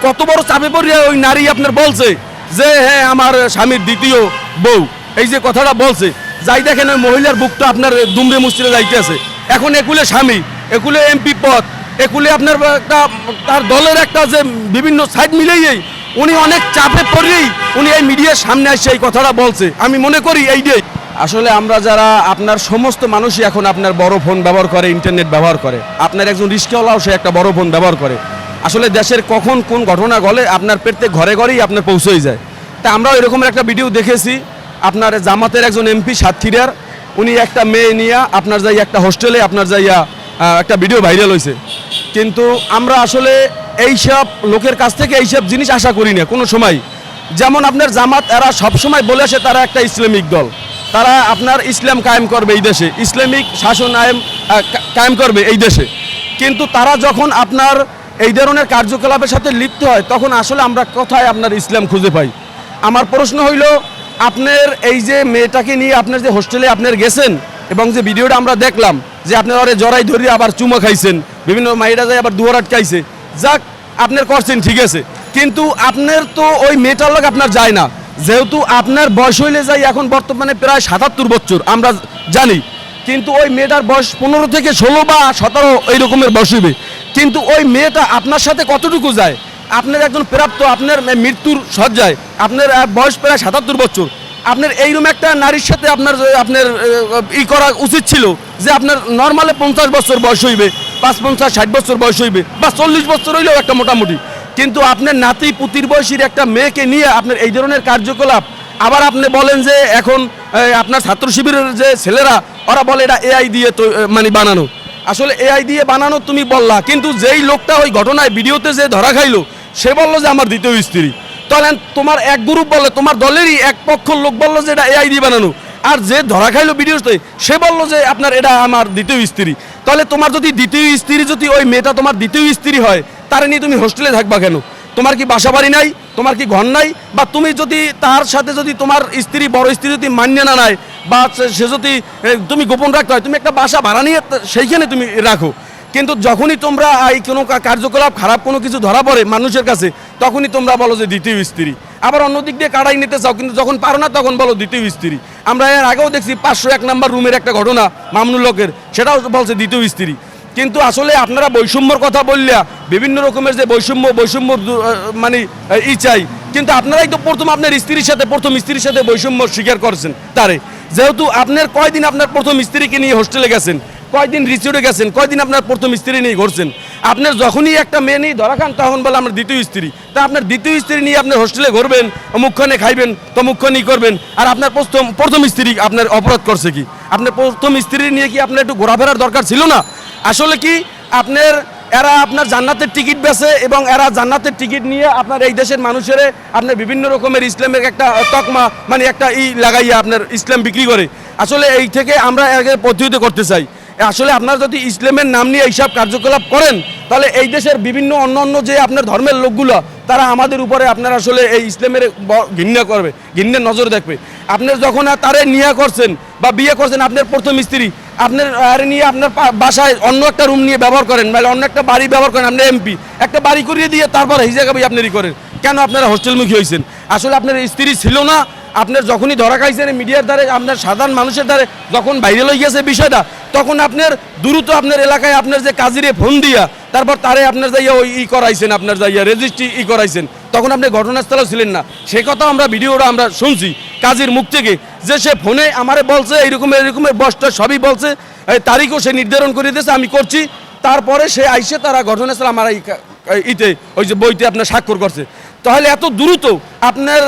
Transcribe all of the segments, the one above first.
কত বড় চাপে পড়িয়া ওই নারী আপনার বলছে যে হ্যাঁ আমার স্বামীর দ্বিতীয় বউ, এই যে কথাটা বলছে, যাই দেখেন ওই মহিলার বুকটা আপনার দুমড়ে মুচড়ে যাইতে আছে। এখন একুলে স্বামী, একুলে এমপি পদ, একুলে আপনার একটা তার দলের একটা যে বিভিন্ন সাইড মিলেই উনি অনেক চাপে পড়েই উনি এই মিডিয়ার সামনে এসে এই কথাটা বলছে। আমি মনে করি এই যে আসলে আমরা যারা আপনার সমস্ত মানুষই এখন আপনার বড় ফোন ব্যবহার করে, ইন্টারনেট ব্যবহার করে, আপনার একজন রিস্কাওয়ালাও সে একটা বড় ফোন ব্যবহার করে। আসলে দেশের কখন কোন ঘটনা ঘটে আপনার প্রত্যেক ঘরে ঘরেই আপনার পৌঁছেই যায়। তা আমরাও এরকম একটা ভিডিও দেখেছি, আপনার জামাতের একজন এমপি সাতক্ষীরার, উনি একটা মেয়ে নিয়ে আপনার যাই একটা হোস্টেলে আপনার যাইয়া একটা ভিডিও ভাইরাল হয়েছে। কিন্তু আমরা আসলে এইসব লোকের কাছ থেকে এইসব জিনিস আশা করি না কোনো সময়। যেমন আপনার জামাত এরা সবসময় বলে আসে তারা একটা ইসলামিক দল, তারা আপনার ইসলাম কায়েম করবে এই দেশে, ইসলামিক শাসন কায়েম করবে এই দেশে। কিন্তু তারা যখন আপনার এই ধরনের কার্যকলাপের সাথে লিপ্ত হয় তখন আসলে আমরা কোথায় আপনার ইসলাম খুঁজে পাই। আমার প্রশ্ন হইল, আপনার এই যে মেয়েটাকে নিয়ে আপনার যে হোস্টেলে আপনার গেছেন এবং যে ভিডিওটা আমরা দেখলাম যে আপনার ওরে জড়াই ধরি আবার চুমো খাইছেন, বিভিন্ন মাইরা যায় আবার দুয়ার আটকাইছে, যাক আপনার করছেন ঠিক আছে, কিন্তু আপনার তো ওই মেয়েটার লোক আপনার যায় না। যেহেতু আপনার বয়স হইলে যাই এখন বর্তমানে প্রায় ৭৭ বছর আমরা জানি, কিন্তু ওই মেয়েটার বয়স ১৫ থেকে ১৬ বা ১৭ এই রকমের বয়স হইবে। কিন্তু ওই মেয়েটা আপনার সাথে কতটুকু যায়? আপনার একজন প্রাপ্ত আপনার মৃত্যুর সজ্জায়, আপনার বয়স প্রায় ৭৭ বছর, আপনার এইরকম একটা নারীর সাথে আপনার আপনার করা উচিত ছিল যে আপনার নর্মালে ৫০ বছর বয়স হইবে, ৫৫-৬০ বছর বয়স হইবে বা ৪০ বছর হইলেও একটা মোটামুটি। কিন্তু আপনার নাতি পুতির বয়সীর একটা মেয়েকে নিয়ে আপনার এই ধরনের কার্যকলাপ, আবার আপনি বলেন যে এখন আপনার ছাত্র শিবিরের যে ছেলেরা ওরা বলে এটা এআই দিয়ে তো মানে বানানো। আসলে এআই দিয়ে বানানো তুমি বললা, কিন্তু যেই লোকটা ওই ঘটনায় ভিডিওতে যে ধরা খাইলো সে বললো যে আমার দ্বিতীয় স্ত্রী। তাহলে তোমার এক গ্রুপ বলে, তোমার দলেরই এক পক্ষ লোক বললো যে এটা এআই দিয়ে বানানো, আর যে ধরা খাইলো ভিডিওতে সে বললো যে আপনার এটা আমার দ্বিতীয় স্ত্রী। তাহলে তোমার যদি দ্বিতীয় স্ত্রী, যদি ওই মেয়েটা তোমার দ্বিতীয় স্ত্রী হয়, তারে নিয়ে তুমি হোস্টেলে থাকবা কেন? তোমার কি বাসা বাড়ি নাই? তোমার কি ঘর নাই? বা তুমি যদি তার সাথে যদি তোমার স্ত্রী বড় স্ত্রী যদি মান্য না নেয় বা সে যদি তুমি গোপন রাখতে হয়, তুমি একটা বাসা ভাড়া নিয়ে সেইখানে তুমি রাখো। কিন্তু যখনই তোমরা এই কোনো কার্যকলাপ খারাপ কোনো কিছু ধরা পড়ে মানুষের কাছে, তখনই তোমরা বলো যে দ্বিতীয় স্ত্রী। আবার অন্য দিক দিয়ে কাড়াই নিতে চাও, কিন্তু যখন পারো না তখন বলো দ্বিতীয় স্ত্রী। আমরা এর আগেও দেখছি ৫০১ নম্বর রুমের একটা ঘটনা মামনুল হকের, সেটাও বলছে দ্বিতীয় স্ত্রী। কিন্তু আসলে আপনারা বৈষম্যর কথা বললে বিভিন্ন রকমের যে বৈষম্য মানে চাই, কিন্তু আপনারাই তো প্রথম আপনার স্ত্রীর সাথে প্রথম স্ত্রীর সাথে বৈষম্য স্বীকার করছেন তারে। যেহেতু আপনার কয়দিন আপনার প্রথম স্ত্রীকে নিয়ে হোস্টেলে গেছেন, কয়দিন রিসোর্টে গেছেন, কয়দিন আপনার প্রথম স্ত্রী নিয়ে ঘুরছেন। আপনার যখনই একটা মেয়ে নিয়ে ধরা খান তখন বলে আমার দ্বিতীয় স্ত্রী। তা আপনার দ্বিতীয় স্ত্রী নিয়ে আপনার হোস্টেলে ঘুরবেন, অমুকখানে খাইবেন, তমুকখানেই করবেন, আর আপনার প্রথম স্ত্রী আপনার অপরাধ করছে কি? আপনার প্রথম স্ত্রী নিয়ে কি আপনার একটু ঘোরাফেরার দরকার ছিল না? আসলে কি আপনার এরা আপনার জান্নাতের টিকিট বেচে এবং এরা জান্নাতের টিকিট নিয়ে আপনার এই দেশের মানুষের আপনার বিভিন্ন রকমের ইসলামের একটা তকমা মানে একটা লাগাইয়া আপনার ইসলাম বিক্রি করে। আসলে এই থেকে আমরা প্রতিহত করতে চাই। আসলে আপনার যদি ইসলামের নাম নিয়ে এইসব কার্যকলাপ করেন তাহলে এই দেশের বিভিন্ন অন্য যে আপনার ধর্মের লোকগুলো তারা আমাদের উপরে আপনার আসলে এই ইসলামের ঘৃণা করবে, ঘৃণার নজর দেখবে। আপনার যখন তারে নিয়ে করছেন বা বিয়ে করছেন আপনার প্রথম স্ত্রী, আপনার নিয়ে আপনার বাসায় অন্য একটা রুম নিয়ে ব্যবহার করেন, মানে অন্য একটা বাড়ি ব্যবহার করেন, আপনার এমপি একটা বাড়ি করিয়ে দিয়ে তারপর এই জায়গায় আপনারই করেন কেন? আপনারা হোস্টেলমুখী হয়েছেন। আসলে আপনার স্ত্রী ছিল না, আপনার যখনই ধরা খাইছেন মিডিয়ার দ্বারে, আপনার সাধারণ মানুষের দ্বারে যখন ভাইরাল হয়ে গেছে বিষয়টা, তখন আপনার দ্রুত আপনার এলাকায় আপনার যে কাজিরে ফোন দিয়া তারপর তারে আপনার যাইয়া ওই করাইছেন, আপনার যাইয়া রেজিস্ট্রি করাইছেন, তখন আপনি ঘটনাস্থলেও ছিলেন না। সে কথা আমরা ভিডিওটা আমরা শুনছি কাজীর মুখ থেকে, যে সে ফোনে আমারে বলছে এরকমের বসটা সবই বলছে, তারিখও সে নির্ধারণ করে দিয়েছে আমি করছি। তারপরে সে আইসে তারা ঘটনাস্থলে আমার ওই যে বইতে আপনার স্বাক্ষর করছে। তাহলে এত দ্রুত আপনার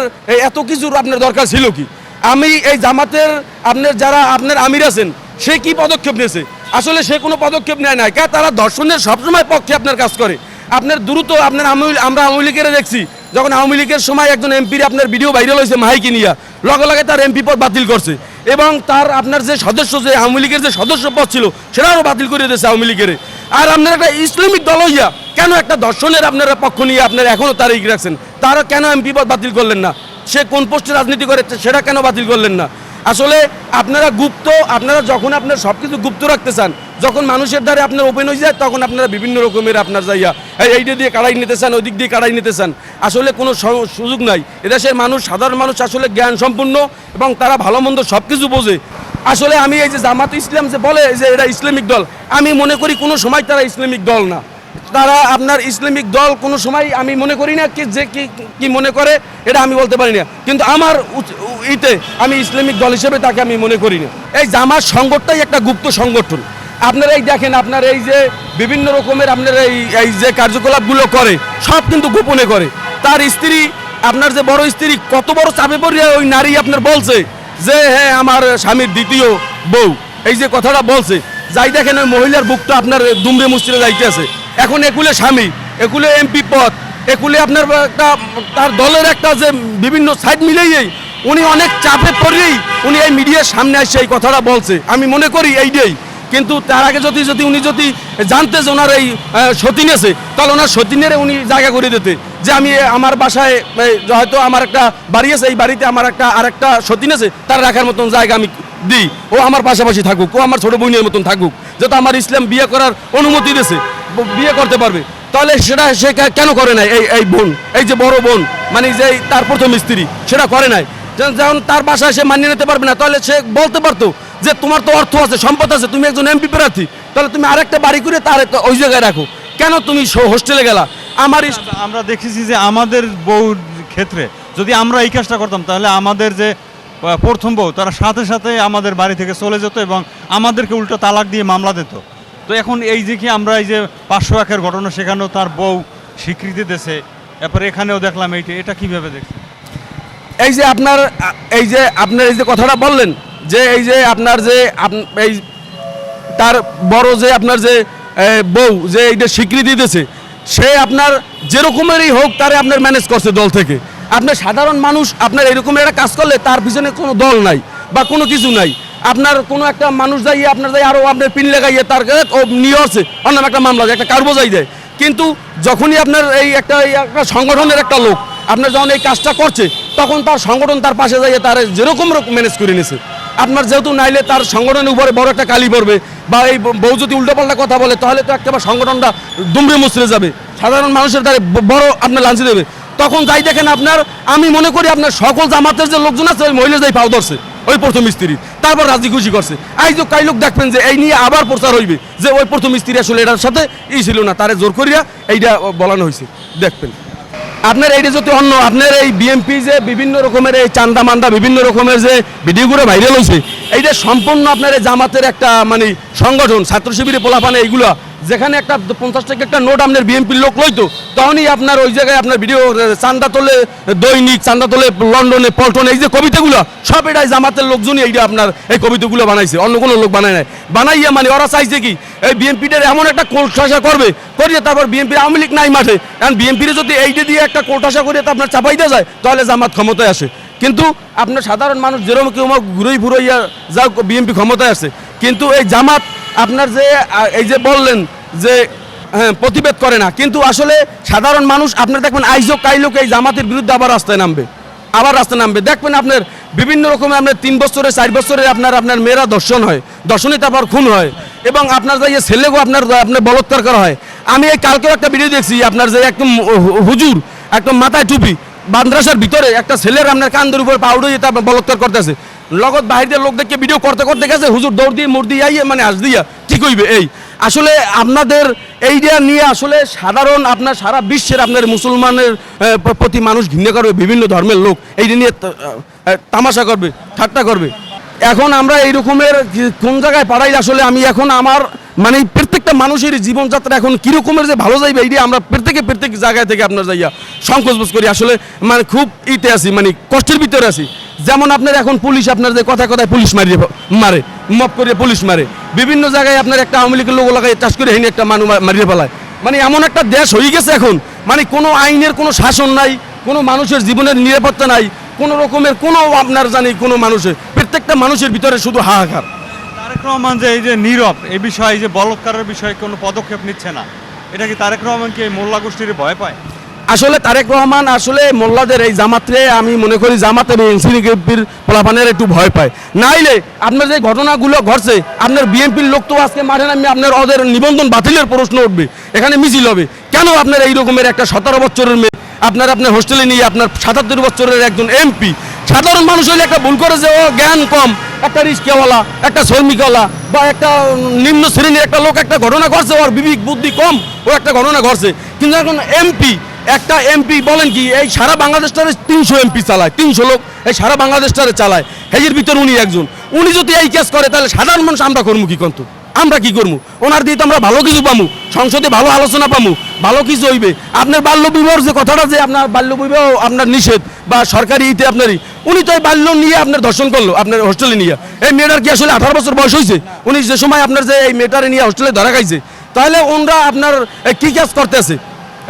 এত কিছুর আপনার দরকার ছিল কি? আমি এই জামাতের আপনার যারা আপনার আমির আছেন সে কি পদক্ষেপ নিয়েছে? আসলে সে কোনো পদক্ষেপ নেয় না, কেন? তারা দর্শনের সবসময় পক্ষে আপনার কাজ করে। আপনার দ্রুত আপনার আমরা আওয়ামী লীগের দেখছি, যখন আওয়ামী লীগের সময় একজন এমপির আপনার ভিডিও ভাইরাল হয়েছে মাইকে নিয়ে, লগে লগে তার এমপি পদ বাতিল করছে এবং তার আপনার যে সদস্য যে আওয়ামী লীগের যে সদস্য পদ ছিল সেটাও বাতিল করে দিয়েছে আওয়ামী লীগের। আর আপনার একটা ইসলামিক দল হইয়া কেন একটা দর্শনের আপনারা পক্ষ নিয়ে আপনারা এখনও তারিখ রাখছেন? তারা কেন এমপি পদ বাতিল করলেন না? সে কোন পোস্টে রাজনীতি করে সেটা কেন বাতিল করলেন না? আসলে আপনারা যখন আপনার সব কিছু গুপ্ত রাখতে চান, যখন মানুষের দ্বারা আপনার ওপেন হয়ে যায়, তখন আপনারা বিভিন্ন রকমের আপনার যাইয়া এইটা দিয়ে কাড়াই নিতে চান, ওই দিক দিয়ে কাড়াই নিতে চান। আসলে কোনো সুযোগ নাই। এদেশের মানুষ, সাধারণ মানুষ আসলে জ্ঞান সম্পূর্ণ এবং তারা ভালো মন্দ সব কিছু বোঝে। আসলে আমি এই যে জামাত ইসলাম যে বলে যে এরা ইসলামিক দল, আমি মনে করি কোনো সময় তারা ইসলামিক দল না। তারা আপনার ইসলামিক দল কোনো সময় আমি মনে করি না কি মনে করে এটা আমি বলতে পারি না, কিন্তু আমার আমি ইসলামিক দল হিসেবে তাকে আমি মনে করি না। এই জামাত সংগঠনটাই একটা গুপ্ত সংগঠন। আপনারা এই দেখেন, আপনার এই যে বিভিন্ন রকমের আপনার এই যে কার্যকলাপগুলো করে সব কিন্তু গোপনে করে। তার স্ত্রী, আপনার যে বড় স্ত্রী কত বড় চাপে পড়ে ওই নারী আপনার বলছে যে হ্যাঁ আমার স্বামীর দ্বিতীয় বউ, এই যে কথাটা বলছে, যাই দেখেন ওই মহিলার বুকটা আপনার দুমড়ে মুচড়ে যাইতে আছে। এখন একুলে স্বামী, একুলে এমপি পদ, একুলে আপনার একটা তার দলের একটা যে বিভিন্ন সাইড মিলেই উনি অনেক চাপে পড়েই উনি এই মিডিয়ার সামনে আসছে এই কথাটা বলছে। আমি মনে করি এইটাই, কিন্তু তার আগে উনি যদি জানতে যে ওনার এই সতীন আছে, তাহলে ওনার সতীনের উনি জায়গা করে দিতে, যে আমি আমার বাসায় হয়তো আমার একটা বাড়ি আছে, এই বাড়িতে আমার আরেকটা সতীন আছে, তার রাখার মতন জায়গা আমি দিই, ও আমার পাশাপাশি থাকুক, ও আমার ছোট বোনের মতন থাকুক, যেহেতু আমার ইসলাম বিয়ে করার অনুমতি দিয়েছে, বিয়ে করতে পারবে। তাহলে সে কেন করে নাই? এই বোন, এই যে বড় বোন, মানে যে তার প্রথম স্ত্রী, সেটা করে নাই। যখন তার বাসায় সে মানিয়ে নিতে পারবে না, তাহলে সে বলতে পারতো যে তোমার তো অর্থ আছে, সম্পদ আছে, তুমি একজন এমপি প্রার্থী, তাহলে তুমি আরেকটা বাড়ি করে তার ওই জায়গায় রাখো, কেন তুমি হোস্টেলে গেলা? আমরা দেখেছি যে আমাদের বউর ক্ষেত্রে যদি আমরা এই কাজটা করতাম, তাহলে আমাদের যে প্রথম বউ তারা সাথে সাথে আমাদের বাড়ি থেকে চলে যেত এবং আমাদেরকে উল্টো তালাক দিয়ে মামলা দিত। তো এখন এই যে কি আমরা এই যে 501-এর ঘটনা, সেখানেও তার বউ স্বীকৃতি দিয়েছে, এরপর এখানেও দেখলাম এটা কিভাবে দেখছেন? এই যে আপনার এই যে কথাটা বললেন যে এই যে আপনার যে এই তার বড় যে আপনার যে বউ যে এইটা স্বীকৃতি দিয়েছে, সে আপনার যেরকমেরই হোক তারে আপনার ম্যানেজ করছে দল থেকে। আপনার সাধারণ মানুষ আপনার এরকম একটা কাজ করলে তার পিছনে কোনো দল নাই বা কোনো কিছু নাই। আপনার কোনো একটা মানুষ যাইয়ে আপনার যাই আরও আপনার পিন লাগাইয়ে তার ও নিয়ে আসছে অন্য একটা মামলা একটা কার বোঝাই দেয়। কিন্তু যখনই আপনার এই একটা সংগঠনের একটা লোক আপনার যখন এই কাজটা করছে, তখন তার সংগঠন তার পাশে যাইয়ে তার যেরকম ম্যানেজ করে নিয়েছে। আপনার যেহেতু নাইলে তার সংগঠনের উপরে বড় একটা কালি পড়বে, বা এই বউ যদি উল্টোপাল্টা কথা বলে, তাহলে তো একটা সংগঠনটা দুমড়ে মুচড়ে যাবে, সাধারণ মানুষের দ্বারা বড় আপনার লাঞ্চি দেবে। তখন যাই দেখেন আপনার, আমি মনে করি আপনার সকল জামাতের যে লোকজন আছে ওই মহিলা যাই পাও ধরছে ওই প্রথম স্ত্রী, তারপর রাজি খুশি করছে। আইজ কাই লোক দেখবেন যে এই নিয়ে আবার প্রচার হইবে যে ওই প্রথম স্ত্রী আসলে এটার সাথে ছিল না, তারে জোর করিয়া এইটা বলানো হয়েছে। দেখবেন আপনার এইটা যদি অন্য আপনার এই বিএমপি যে বিভিন্ন রকমের এই চান্দা মান্দা বিভিন্ন রকমের যে ভিডিওগুলো ভাইরাল হয়েছে, এইটা সম্পূর্ণ আপনার এই জামাতের একটা মানে সংগঠন, ছাত্র শিবিরে পোলাপানে এইগুলা, যেখানে একটা 50 টাকা একটা নোট আপনার বিএমপির লোক লইতো, তখনই আপনার ওই জায়গায় আপনার ভিডিও চান্দা তোলে দৈনিক, চান্দা তোলে লন্ডনে, পল্টনে, এই যে কবিতাগুলো সব এটাই জামাতের লোকজনই এইটা আপনার এই কবিতাগুলো বানাইছে, অন্য কোনো লোক বানায় নাই। বানাইয়া মানে ওরা চাইছে কি এই বিএমপিটার এমন একটা কোলঠাসা করবে, করিয়ে তারপর বিএমপির আওয়ামী লীগ নাই মাঠে, কারণ বিএমপির যদি এইটা দিয়ে একটা কোলঠাসা করিয়ে তো আপনার চাপাইতে যায়, তাহলে জামাত ক্ষমতায় আসে। কিন্তু আপনার সাধারণ মানুষ যেরকম কেউ ঘুরোই ফুরোইয়া যাও বিএমপি ক্ষমতায় আসে, কিন্তু এই জামাত আপনার যে এই যে বললেন যে হ্যাঁ প্রতিবাদ করে না, কিন্তু আসলে সাধারণ মানুষ আপনার দেখবেন আইজো কাইলোক এই জামাতের বিরুদ্ধে আবার রাস্তায় নামবে। দেখবেন আপনার বিভিন্ন রকমের আপনার 3 বছরে 4 বছরে আপনার মেয়েরা দর্শন হয়, দর্শনে তারপর খুন হয়, এবং আপনার যে ছেলেকেও আপনার বলৎকার করা হয়। আমি এই কালকেও একটা ভিডিও দেখছি, আপনার যে একদম হুজুর একদম মাথায় টুপি মাদ্রাসার ভিতরে একটা ছেলের আপনার কান্দের উপর পাউডার দিয়ে তারপর বলৎকার করতেছে, লগত বাহিরের লোক দেখে ভিডিও করতে করতে গেছে, হুজুর দৌড় দিয়ে মুড় দিয়ে আইয়ে মানে আস দিয়া ঠিক হইবে। এই আসলে আপনাদের এইটা নিয়ে আসলে সাধারণ আপনার সারা বিশ্বের আপনার মুসলমানের প্রতি মানুষ ঘৃণা করবে, বিভিন্ন ধর্মের লোক এইটা নিয়ে তামাশা করবে, ঠাট্টা করবে। এখন আমরা এই রকমের কোন জায়গায় পাড়াই, আসলে আমি এখন আমার মানে প্রত্যেকটা মানুষের জীবনযাত্রা এখন কীরকমের যে ভালো যাইবে এইটা আমরা প্রত্যেক জায়গায় থেকে আপনার যাইয়া সংকোচ বোধ করি, আসলে মানে খুব ইতে আছি, মানে কষ্টের ভিতরে আছি। যেমন আপনার এখন পুলিশ আপনার যে কথায় পুলিশ মারে মপ করে পুলিশ মারে, বিভিন্ন জায়গায় আপনার একটা আওয়ামী লীগের লোক লাগায় চাষ করে হেনে একটা মানুষ মারিয়ে ফেলায়। মানে এমন একটা দেশ হয়ে গেছে এখন, মানে কোনো আইনের কোনো শাসন নাই, কোনো মানুষের জীবনের নিরাপত্তা নাই, কোনো রকমের কোনো আপনার জানি কোনো মানুষের প্রত্যেকটা মানুষের ভিতরে শুধু হাহাকার। তারেক রহমান যে এই যে নীরব এই বিষয়ে, যে বলৎকারের বিষয়ে কোনো পদক্ষেপ নিচ্ছে না, এটা কি তারেক রহমান কি মোল্লা গোষ্ঠীর ভয় পায়? আসলে তারেক রহমান আসলে মোল্লাদের এই জামাতে আমি মনে করি জামাত এবং এনসিপির পোলাপানের একটু ভয় পায়। নাইলে আপনার যে ঘটনাগুলো ঘটছে, আপনার বিএনপির লোক তো আজকে মাঠে নামে আপনার ওদের নিবন্ধন বাতিলের প্রশ্ন উঠবে, এখানে মিছিল হবে। কেন আপনার এই রকমের একটা 17 বছরের মেয়ে আপনার হোস্টেলে নিয়ে আপনার 77 বছরের একজন এমপি, সাধারণ মানুষ হলে একটা ভুল করে যে ও জ্ঞান কম, একটা রিস্কাওয়ালা, একটা শ্রমিকওয়ালা বা একটা নিম্ন শ্রেণীর একটা লোক একটা ঘটনা ঘটছে, ওর বিবেক বুদ্ধি কম, ও একটা ঘটনা ঘটছে। কিন্তু এখন এমপি, একটা এমপি বলেন কি এই সারা বাংলাদেশটারে 300 এমপি চালায়, 300 লোক এই সারা বাংলাদেশটারে চালায়, এর ভিতর উনি একজন। উনি যদি এই কেস করে তাহলে সাধারণ মানুষ আমরা করবো কি কন্ত? আমরা কি করবো? ওনার দিয়ে তো আমরা ভালো কিছু পামু, সংসদে ভালো আলোচনা পামু, ভালো কিছু হইবে। আপনার বাল্য বিবাহর যে কথাটা যে আপনার বাল্য বিবাহ আপনার নিষেধ বা সরকারি ইতে আপনারই, উনি তো এই বাল্য নিয়ে আপনার দর্শন করলো আপনার হোস্টেলে নিয়ে। এই মেয়েটার কি আসলে 18 বছর বয়স হয়েছে? উনি যে সময় আপনার যে এই মেয়েটারে নিয়ে হোস্টেলে ধরা খাইছে, তাহলে ওনরা আপনার কি কাজ করতেছে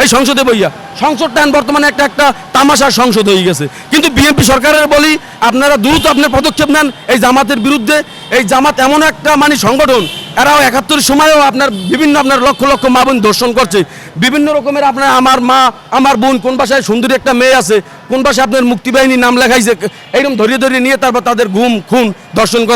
এই সংসদে বইয়া? সংসদটা বর্তমানে একটা তামাশার সংসদ হয়ে গেছে। কিন্তু বিএনপি সরকারের বলি আপনারা দ্রুত আপনার পদক্ষেপ নেন এই জামাতের বিরুদ্ধে। এই জামাত এমন একটা সংগঠন, এরাও 71 সময়ও আপনার বিভিন্ন আপনার লক্ষ লক্ষ মা বোন দর্শন করছে, বিভিন্ন রকমের আপনার আমার মা আমার বোন, কোন বাসায় সুন্দরী একটা মেয়ে আছে, কোন বাসায় আপনার মুক্তিবাহিনী নাম লেখাইছে, এইরকম ধরিয়ে ধরিয়ে নিয়ে তারপর তাদের গুম খুন দর্শন করা